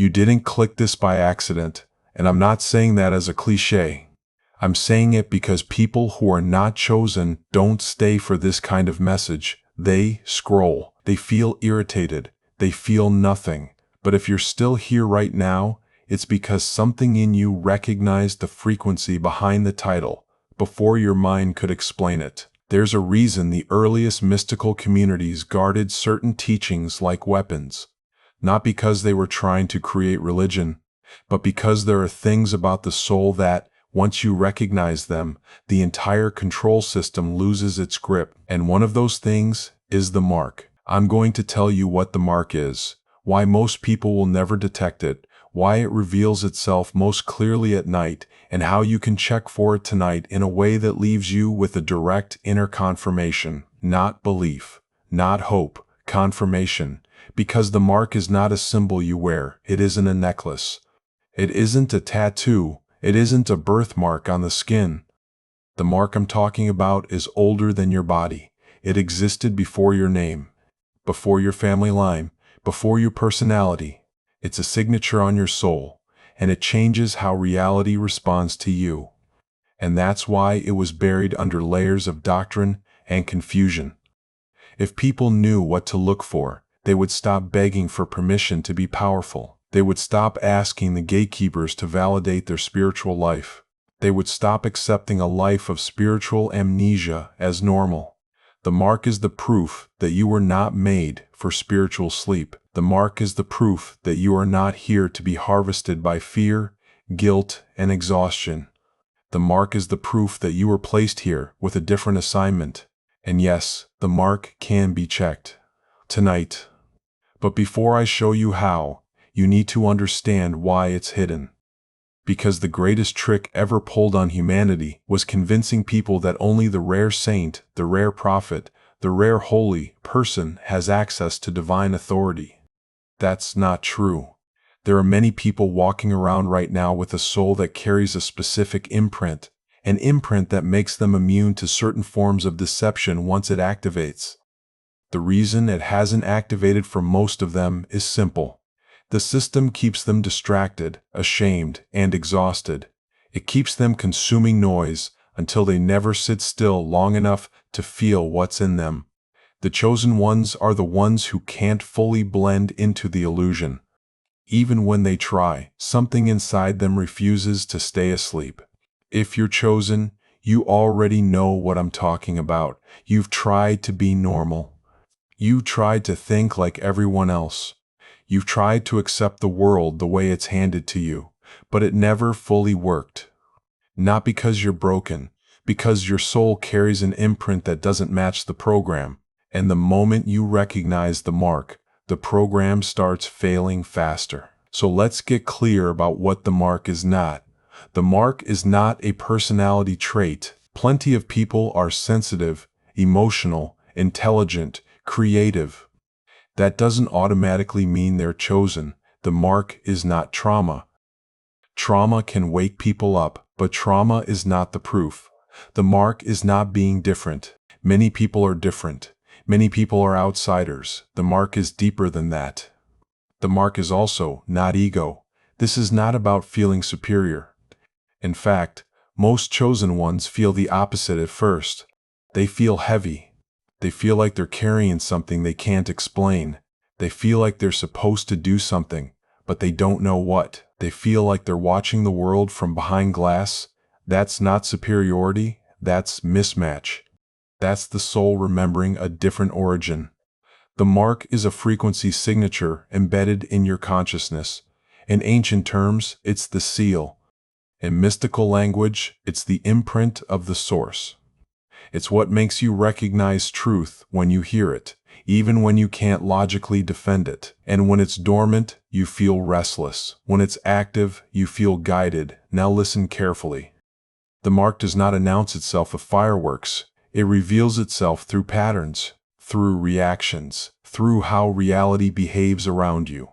You didn't click this by accident, and I'm not saying that as a cliche. I'm saying it because people who are not chosen don't stay for this kind of message. They scroll. They feel irritated. They feel nothing. But if you're still here right now, it's because something in you recognized the frequency behind the title before your mind could explain it. There's a reason the earliest mystical communities guarded certain teachings like weapons. Not because they were trying to create religion, but because there are things about the soul that, once you recognize them, the entire control system loses its grip. And one of those things is the mark. I'm going to tell you what the mark is, why most people will never detect it, why it reveals itself most clearly at night, and how you can check for it tonight in a way that leaves you with a direct inner confirmation, not belief, not hope, confirmation. Because the mark is not a symbol you wear, it isn't a necklace. It isn't a tattoo. It isn't a birthmark on the skin. The mark I'm talking about is older than your body. It existed before your name, before your family line, before your personality. It's a signature on your soul, and it changes how reality responds to you. And that's why it was buried under layers of doctrine and confusion. If people knew what to look for, they would stop begging for permission to be powerful. They would stop asking the gatekeepers to validate their spiritual life. They would stop accepting a life of spiritual amnesia as normal. The mark is the proof that you were not made for spiritual sleep. The mark is the proof that you are not here to be harvested by fear, guilt, and exhaustion. The mark is the proof that you were placed here with a different assignment. And yes, the mark can be checked. Tonight. But before I show you how, you need to understand why it's hidden. Because the greatest trick ever pulled on humanity was convincing people that only the rare saint, the rare prophet, the rare holy person has access to divine authority. That's not true. There are many people walking around right now with a soul that carries a specific imprint, an imprint that makes them immune to certain forms of deception once it activates. The reason it hasn't activated for most of them is simple. The system keeps them distracted, ashamed, and exhausted. It keeps them consuming noise until they never sit still long enough to feel what's in them. The chosen ones are the ones who can't fully blend into the illusion. Even when they try, something inside them refuses to stay asleep. If you're chosen, you already know what I'm talking about. You've tried to be normal. You tried to think like everyone else. You've tried to accept the world the way it's handed to you, but it never fully worked. Not because you're broken, because your soul carries an imprint that doesn't match the program, and the moment you recognize the mark, the program starts failing faster. So let's get clear about what the mark is not. The mark is not a personality trait. Plenty of people are sensitive, emotional, intelligent, creative. That doesn't automatically mean they're chosen. The mark is not trauma. Trauma can wake people up, but trauma is not the proof. The mark is not being different. Many people are different. Many people are outsiders. The mark is deeper than that. The mark is also not ego. This is not about feeling superior. In fact, most chosen ones feel the opposite at first. They feel heavy. They feel like they're carrying something they can't explain. They feel like they're supposed to do something, but they don't know what. They feel like they're watching the world from behind glass. That's not superiority, that's mismatch. That's the soul remembering a different origin. The mark is a frequency signature embedded in your consciousness. In ancient terms, it's the seal. In mystical language, it's the imprint of the source. It's what makes you recognize truth when you hear it, even when you can't logically defend it. And when it's dormant, you feel restless. When it's active, you feel guided. Now listen carefully. The mark does not announce itself with fireworks. It reveals itself through patterns, through reactions, through how reality behaves around you.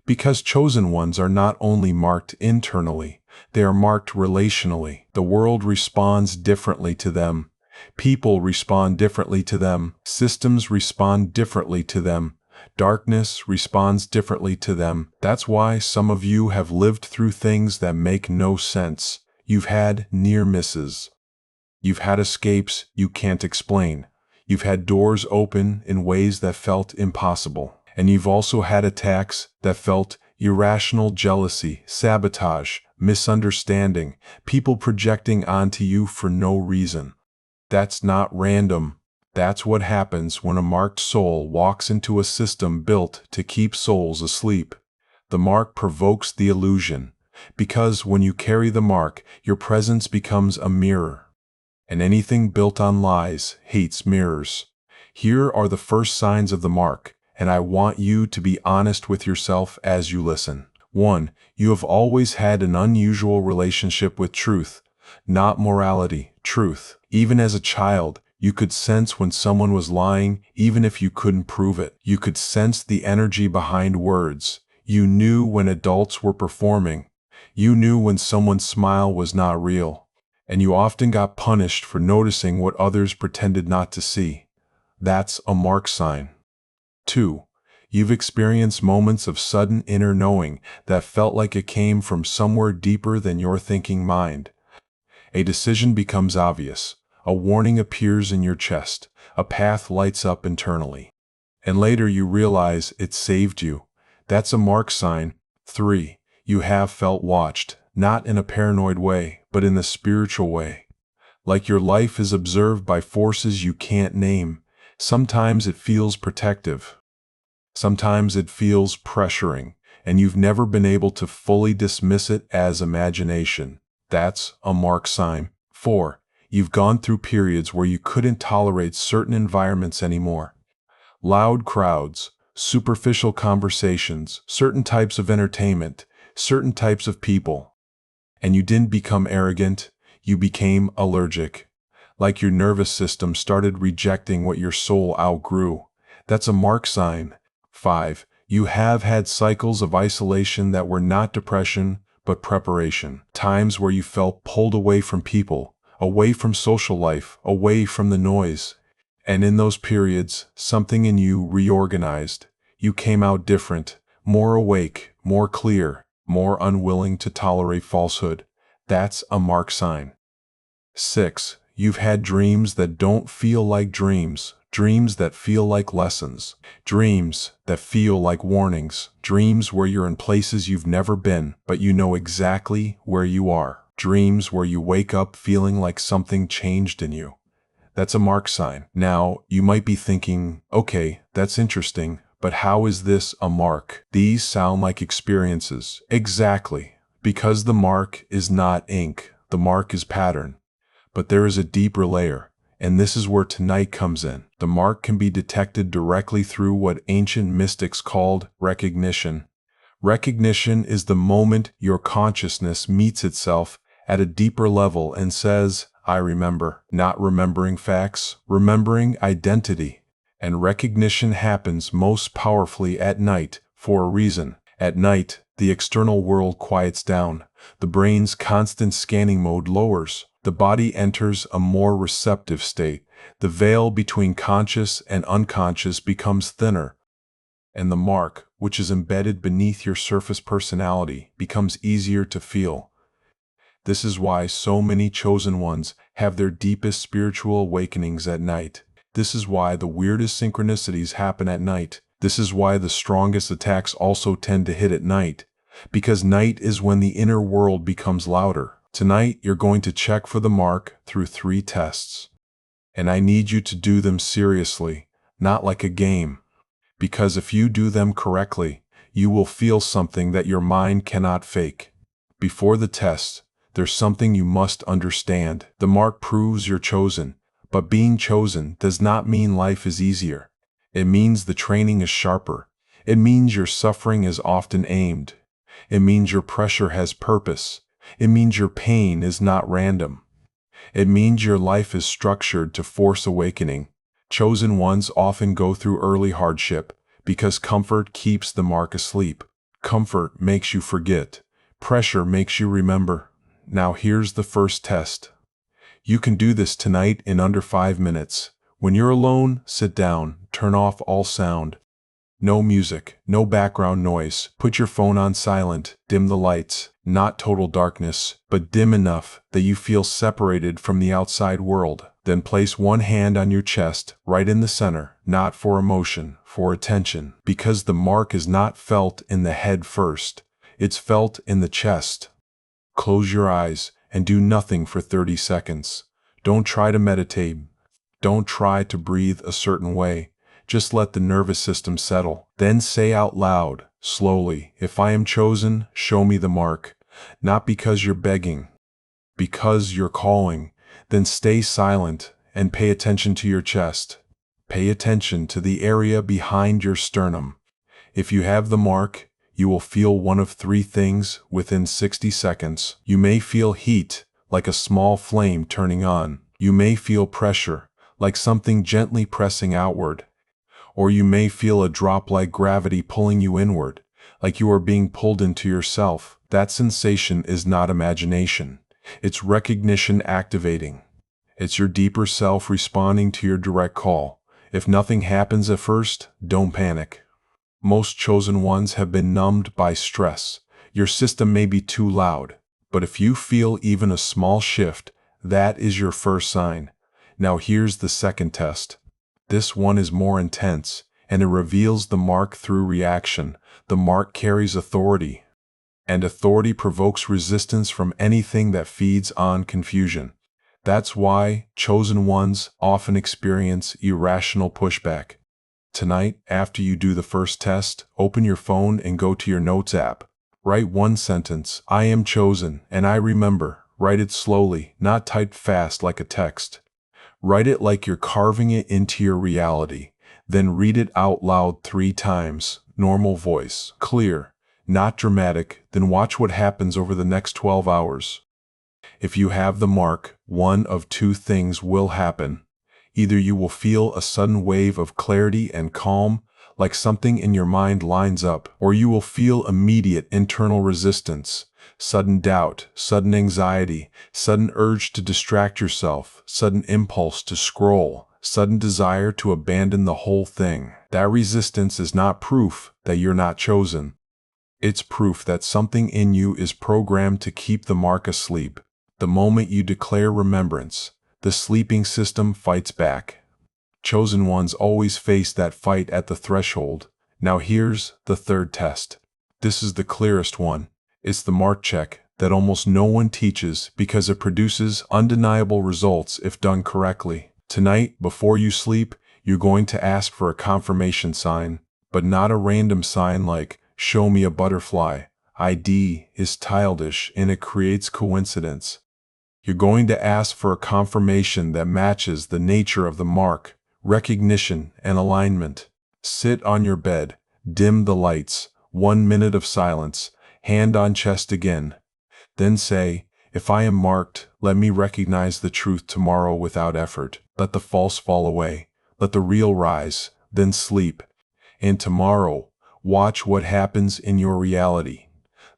Because chosen ones are not only marked internally, they are marked relationally. The world responds differently to them. People respond differently to them. Systems respond differently to them. Darkness responds differently to them. That's why some of you have lived through things that make no sense. You've had near misses. You've had escapes you can't explain. You've had doors open in ways that felt impossible. And you've also had attacks that felt irrational: jealousy, sabotage, misunderstanding, people projecting onto you for no reason. That's not random. That's what happens when a marked soul walks into a system built to keep souls asleep. The mark provokes the illusion, because when you carry the mark, your presence becomes a mirror. And anything built on lies hates mirrors. Here are the first signs of the mark, and I want you to be honest with yourself as you listen. 1. You have always had an unusual relationship with truth, not morality, truth. Even as a child, you could sense when someone was lying, even if you couldn't prove it. You could sense the energy behind words. You knew when adults were performing. You knew when someone's smile was not real. And you often got punished for noticing what others pretended not to see. That's a mark sign. 2. You've experienced moments of sudden inner knowing that felt like it came from somewhere deeper than your thinking mind. A decision becomes obvious. A warning appears in your chest. A path lights up internally. And later you realize it saved you. That's a mark sign. 3. You have felt watched, not in a paranoid way, but in the spiritual way. Like your life is observed by forces you can't name. Sometimes it feels protective. Sometimes it feels pressuring, and you've never been able to fully dismiss it as imagination. That's a mark sign. 4. You've gone through periods where you couldn't tolerate certain environments anymore. Loud crowds, superficial conversations, certain types of entertainment, certain types of people. And you didn't become arrogant, you became allergic. Like your nervous system started rejecting what your soul outgrew. That's a mark sign. 5. You have had cycles of isolation that were not depression, but preparation. Times where you felt pulled away from people, away from social life, away from the noise. And in those periods, something in you reorganized. You came out different, more awake, more clear, more unwilling to tolerate falsehood. That's a mark sign. 6. You've had dreams that don't feel like dreams. Dreams that feel like lessons. Dreams that feel like warnings. Dreams where you're in places you've never been, but you know exactly where you are. Dreams where you wake up feeling like something changed in you. That's a mark sign. Now, you might be thinking, okay, that's interesting, but how is this a mark? These sound like experiences. Exactly. Because the mark is not ink. The mark is pattern. But there is a deeper layer. And this is where tonight comes in. The mark can be detected directly through what ancient mystics called recognition. Recognition is the moment your consciousness meets itself at a deeper level and says, I remember. Not remembering facts, remembering identity. And recognition happens most powerfully at night for a reason. At night, the external world quiets down. The brain's constant scanning mode lowers. The body enters a more receptive state. The veil between conscious and unconscious becomes thinner. And the mark, which is embedded beneath your surface personality, becomes easier to feel. This is why so many chosen ones have their deepest spiritual awakenings at night. This is why the weirdest synchronicities happen at night. This is why the strongest attacks also tend to hit at night. Because night is when the inner world becomes louder. Tonight, you're going to check for the mark through 3 tests. And I need you to do them seriously, not like a game. Because if you do them correctly, you will feel something that your mind cannot fake. Before the test, there's something you must understand. The mark proves you're chosen, but being chosen does not mean life is easier. It means the training is sharper. It means your suffering is often aimed. It means your pressure has purpose. It means your pain is not random. It means your life is structured to force awakening. Chosen ones often go through early hardship because comfort keeps the mark asleep. Comfort makes you forget. Pressure makes you remember. Now here's the first test. You can do this tonight in under 5 minutes. When you're alone, sit down, turn off all sound. No music, no background noise. Put your phone on silent, dim the lights. Not total darkness, but dim enough that you feel separated from the outside world. Then place one hand on your chest, right in the center, not for emotion, for attention. Because the mark is not felt in the head first, it's felt in the chest. Close your eyes and do nothing for 30 seconds. Don't try to meditate. Don't try to breathe a certain way. Just let the nervous system settle. Then say out loud, slowly, "If I am chosen, show me the mark." Not because you're begging, because you're calling. Then stay silent and pay attention to your chest. Pay attention to the area behind your sternum. If you have the mark, you will feel one of three things within 60 seconds. You may feel heat, like a small flame turning on. You may feel pressure, like something gently pressing outward. Or you may feel a drop like gravity pulling you inward, like you are being pulled into yourself. That sensation is not imagination. It's recognition activating. It's your deeper self responding to your direct call. If nothing happens at first, don't panic. Most chosen ones have been numbed by stress. Your system may be too loud, but if you feel even a small shift, that is your first sign. Now here's the second test. This one is more intense, and it reveals the mark through reaction. The mark carries authority, and authority provokes resistance from anything that feeds on confusion. That's why chosen ones often experience irrational pushback. Tonight, after you do the first test, open your phone and go to your Notes app. Write one sentence, "I am chosen, and I remember." Write it slowly, not typed fast like a text. Write it like you're carving it into your reality. Then read it out loud 3 times. Normal voice, clear, not dramatic. Then watch what happens over the next 12 hours. If you have the mark, one of two things will happen. Either you will feel a sudden wave of clarity and calm, like something in your mind lines up, or you will feel immediate internal resistance, sudden doubt, sudden anxiety, sudden urge to distract yourself, sudden impulse to scroll, sudden desire to abandon the whole thing. That resistance is not proof that you're not chosen. It's proof that something in you is programmed to keep the mark asleep. The moment you declare remembrance, the sleeping system fights back. Chosen ones always face that fight at the threshold. Now here's the third test. This is the clearest one. It's the mark check that almost no one teaches because it produces undeniable results if done correctly. Tonight, before you sleep, you're going to ask for a confirmation sign, but not a random sign like, "Show me a butterfly." ID is childish and it creates coincidence. You're going to ask for a confirmation that matches the nature of the mark, recognition, and alignment. Sit on your bed, dim the lights, 1 minute of silence, hand on chest again. Then say, "If I am marked, let me recognize the truth tomorrow without effort. Let the false fall away. Let the real rise." Then sleep. And tomorrow, watch what happens in your reality.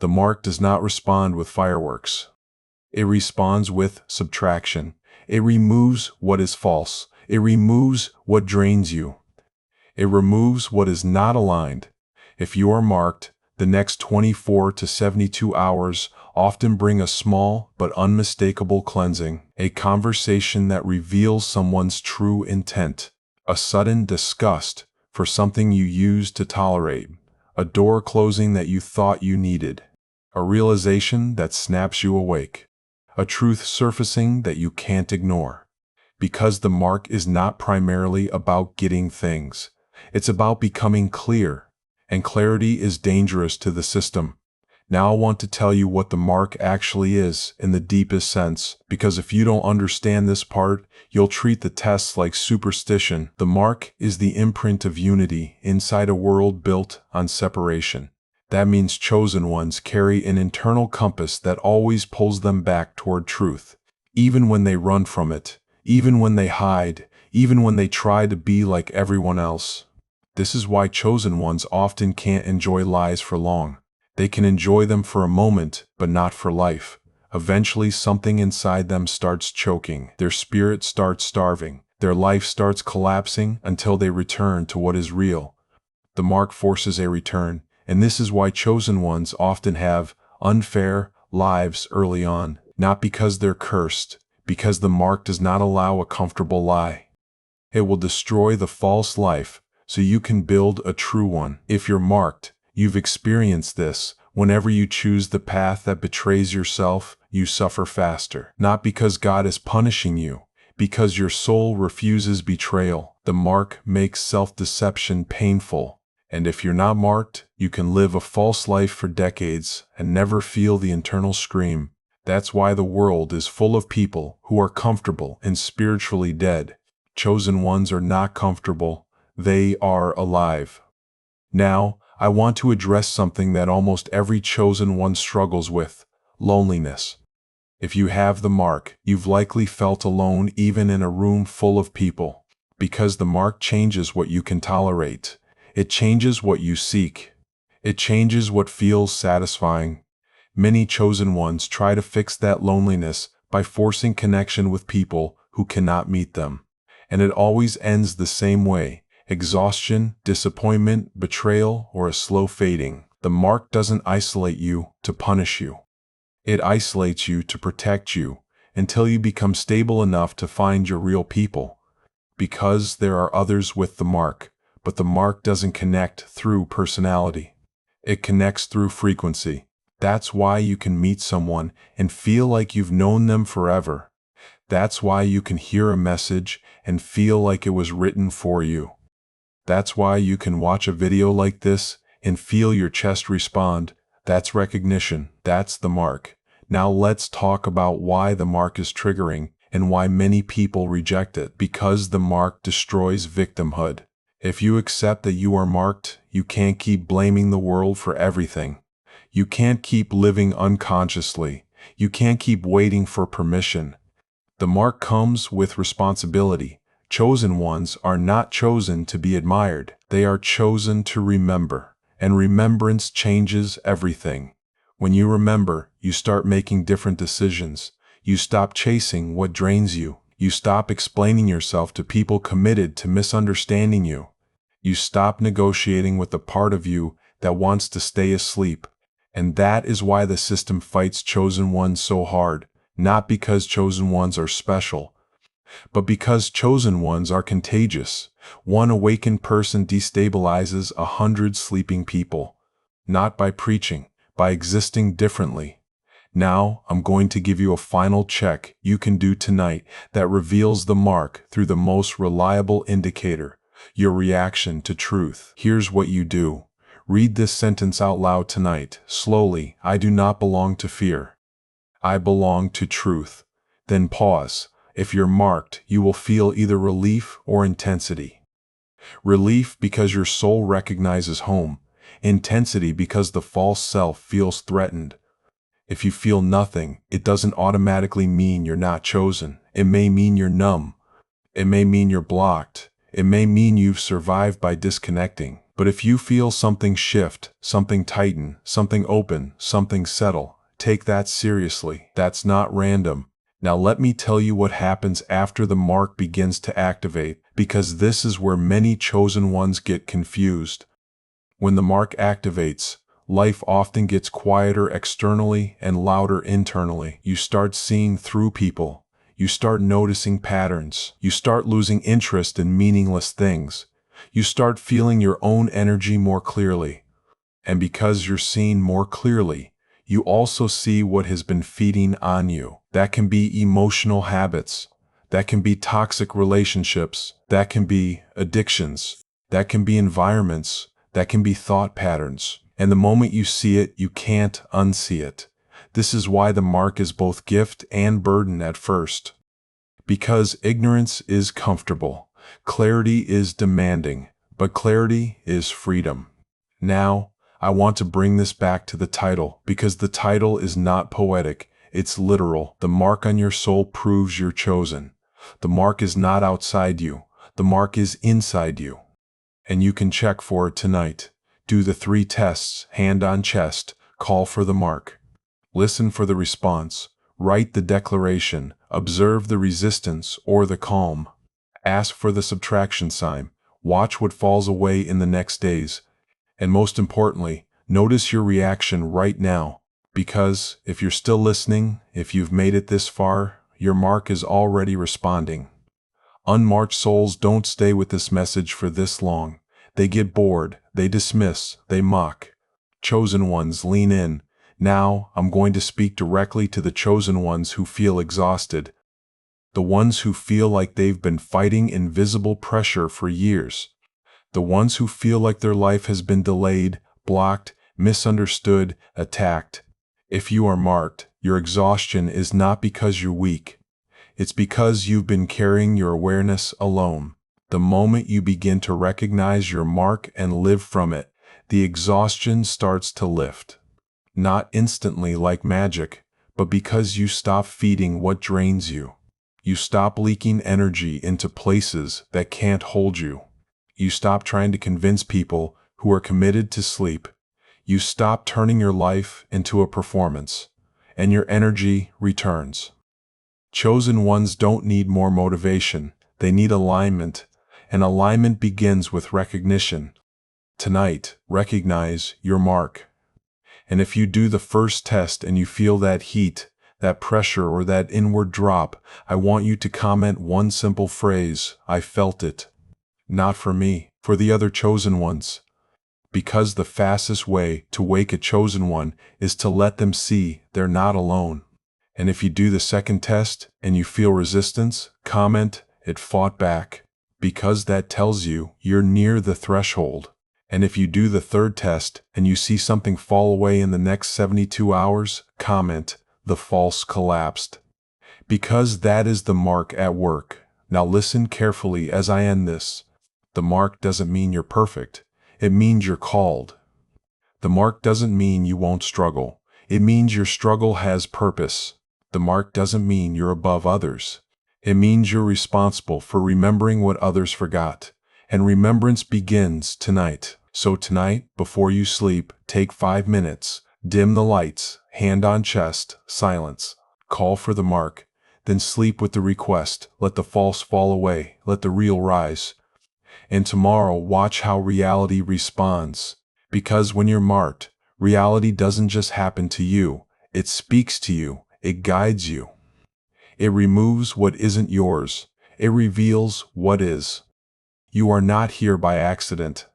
The mark does not respond with fireworks. It responds with subtraction. It removes what is false. It removes what drains you. It removes what is not aligned. If you are marked, the next 24 to 72 hours often bring a small but unmistakable cleansing, a conversation that reveals someone's true intent, a sudden disgust for something you used to tolerate, a door closing that you thought you needed, a realization that snaps you awake, a truth surfacing that you can't ignore. Because the mark is not primarily about getting things. It's about becoming clear, and clarity is dangerous to the system. Now I want to tell you what the mark actually is in the deepest sense, because if you don't understand this part, you'll treat the tests like superstition. The mark is the imprint of unity inside a world built on separation. That means chosen ones carry an internal compass that always pulls them back toward truth, even when they run from it, even when they hide, even when they try to be like everyone else. This is why chosen ones often can't enjoy lies for long. They can enjoy them for a moment, but not for life. Eventually, something inside them starts choking. Their spirit starts starving. Their life starts collapsing until they return to what is real. The mark forces a return, and this is why chosen ones often have unfair lives early on, not because they're cursed, because the mark does not allow a comfortable lie. It will destroy the false life so you can build a true one. If you're marked, you've experienced this. Whenever you choose the path that betrays yourself, you suffer faster. Not because God is punishing you, because your soul refuses betrayal. The mark makes self-deception painful. And if you're not marked, you can live a false life for decades and never feel the internal scream. That's why the world is full of people who are comfortable and spiritually dead. Chosen ones are not comfortable, they are alive. Now, I want to address something that almost every chosen one struggles with: loneliness. If you have the mark, you've likely felt alone even in a room full of people. Because the mark changes what you can tolerate. It changes what you seek. It changes what feels satisfying. Many chosen ones try to fix that loneliness by forcing connection with people who cannot meet them. And it always ends the same way: exhaustion, disappointment, betrayal, or a slow fading. The mark doesn't isolate you to punish you. It isolates you to protect you until you become stable enough to find your real people. Because there are others with the mark, but the mark doesn't connect through personality. It connects through frequency. That's why you can meet someone and feel like you've known them forever. That's why you can hear a message and feel like it was written for you. That's why you can watch a video like this and feel your chest respond. That's recognition. That's the mark. Now let's talk about why the mark is triggering and why many people reject it. Because the mark destroys victimhood. If you accept that you are marked, you can't keep blaming the world for everything. You can't keep living unconsciously. You can't keep waiting for permission. The mark comes with responsibility. Chosen ones are not chosen to be admired. They are chosen to remember. And remembrance changes everything. When you remember, you start making different decisions. You stop chasing what drains you. You stop explaining yourself to people committed to misunderstanding you. You stop negotiating with the part of you that wants to stay asleep. And that is why the system fights chosen ones so hard. Not because chosen ones are special, but because chosen ones are contagious. One awakened person destabilizes 100 sleeping people. Not by preaching, by existing differently. Now, I'm going to give you a final check you can do tonight that reveals the mark through the most reliable indicator: your reaction to truth. Here's what you do. Read this sentence out loud tonight, slowly. I do not belong to fear. I belong to truth. Then pause. If you're marked, you will feel either relief or intensity. Relief because your soul recognizes home. Intensity because the false self feels threatened. If you feel nothing, it doesn't automatically mean you're not chosen. It may mean you're numb. It may mean you're blocked. It may mean you've survived by disconnecting. But if you feel something shift, something tighten, something open, something settle, take that seriously. That's not random. Now let me tell you what happens after the mark begins to activate, because this is where many chosen ones get confused. When the mark activates, life often gets quieter externally and louder internally. You start seeing through people. You start noticing patterns. You start losing interest in meaningless things. You start feeling your own energy more clearly. And because you're seeing more clearly, you also see what has been feeding on you. That can be emotional habits. That can be toxic relationships. That can be addictions. That can be environments. That can be thought patterns. And the moment you see it, you can't unsee it. This is why the mark is both gift and burden at first. Because ignorance is comfortable. Clarity is demanding. But clarity is freedom. Now, I want to bring this back to the title, because the title is not poetic, it's literal. The mark on your soul proves you're chosen. The mark is not outside you. The mark is inside you. And you can check for it tonight. Do the 3 tests: hand on chest, call for the mark. Listen for the response. Write the declaration. Observe the resistance or the calm. Ask for the subtraction sign. Watch what falls away in the next days. And most importantly, notice your reaction right now. Because if you're still listening, if you've made it this far, your mark is already responding. Unmarked souls don't stay with this message for this long. They get bored, they dismiss, they mock. Chosen ones lean in. Now, I'm going to speak directly to the chosen ones who feel exhausted. The ones who feel like they've been fighting invisible pressure for years. The ones who feel like their life has been delayed, blocked, misunderstood, attacked. If you are marked, your exhaustion is not because you're weak. It's because you've been carrying your awareness alone. The moment you begin to recognize your mark and live from it, the exhaustion starts to lift. Not instantly like magic, but because you stop feeding what drains you. You stop leaking energy into places that can't hold you. You stop trying to convince people who are committed to sleep. You stop turning your life into a performance, and your energy returns. Chosen ones don't need more motivation, they need alignment, and alignment begins with recognition. Tonight, recognize your mark. And if you do the first test and you feel that heat, that pressure, or that inward drop, I want you to comment one simple phrase: I felt it. Not for me, for the other chosen ones. Because the fastest way to wake a chosen one is to let them see they're not alone. And if you do the second test and you feel resistance, comment, it fought back, because that tells you you're near the threshold. And if you do the third test and you see something fall away in the next 72 hours, comment, the false collapsed. Because that is the mark at work. Now listen carefully as I end this. The mark doesn't mean you're perfect. It means you're called. The mark doesn't mean you won't struggle. It means your struggle has purpose. The mark doesn't mean you're above others. It means you're responsible for remembering what others forgot. And remembrance begins tonight. So tonight, before you sleep, take 5 minutes, dim the lights, hand on chest, silence, call for the mark, then sleep with the request. Let the false fall away, let the real rise. And tomorrow, watch how reality responds. Because when you're marked, reality doesn't just happen to you, it speaks to you, it guides you. It removes what isn't yours, it reveals what is. You are not here by accident.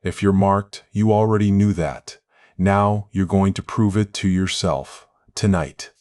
If you're marked, you already knew that. Now you're going to prove it to yourself, tonight.